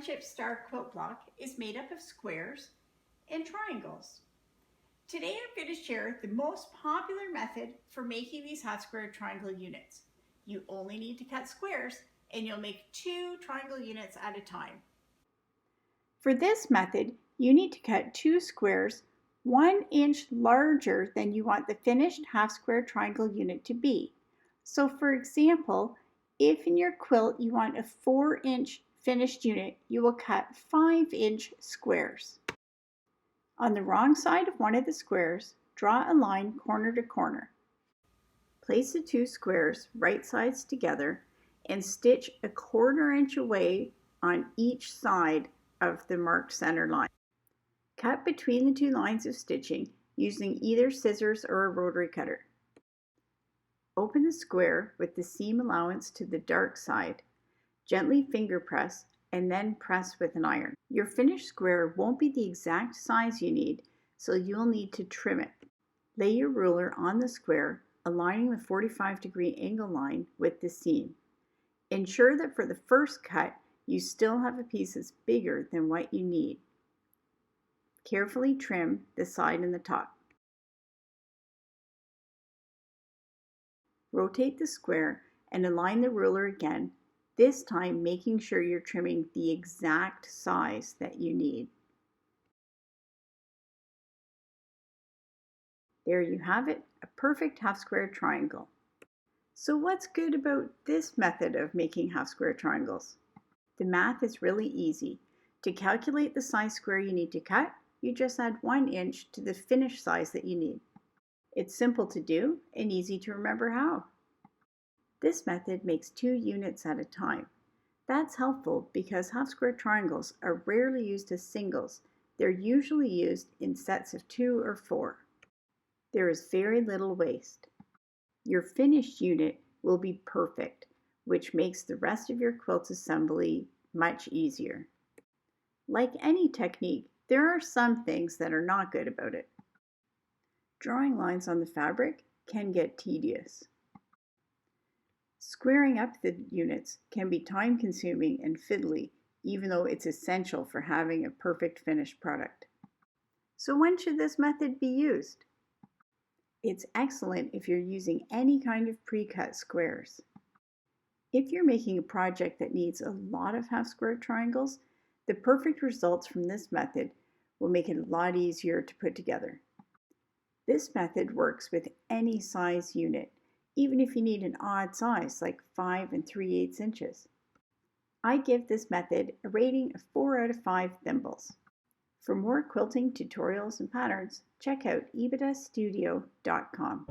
Friendship Star quilt block is made up of squares and triangles. Today I'm going to share the most popular method for making these half square triangle units. You only need to cut squares and you'll make 2 triangle units at a time. For this method, you need to cut 2 squares 1 inch larger than you want the finished half square triangle unit to be. So for example, if in your quilt you want a 4-inch finished unit, you will cut 5-inch squares. On the wrong side of one of the squares, draw a line corner to corner. Place the 2 squares right sides together and stitch a 1/4 inch away on each side of the marked center line. Cut between the 2 lines of stitching using either scissors or a rotary cutter. Open the square with the seam allowance to the dark side. Gently finger press and then press with an iron. Your finished square won't be the exact size you need, so you'll need to trim it. Lay your ruler on the square, aligning the 45-degree angle line with the seam. Ensure that for the first cut, you still have a piece that's bigger than what you need. Carefully trim the side and the top. Rotate the square and align the ruler again, this time making sure you're trimming the exact size that you need. There you have it, a perfect half square triangle. So what's good about this method of making half square triangles? The math is really easy. To calculate the size square you need to cut, you just add 1 inch to the finished size that you need. It's simple to do and easy to remember how. This method makes 2 units at a time. That's helpful because half square triangles are rarely used as singles. They're usually used in sets of 2 or 4. There is very little waste. Your finished unit will be perfect, which makes the rest of your quilt assembly much easier. Like any technique, there are some things that are not good about it. Drawing lines on the fabric can get tedious. Squaring up the units can be time-consuming and fiddly, even though it's essential for having a perfect finished product. So when should this method be used? It's excellent if you're using any kind of pre-cut squares. If you're making a project that needs a lot of half square triangles, the perfect results from this method will make it a lot easier to put together. This method works with any size unit, even if you need an odd size like 5 3/8 inches. I give this method a rating of 4 out of 5 thimbles. For more quilting tutorials and patterns, check out epidastudio.com.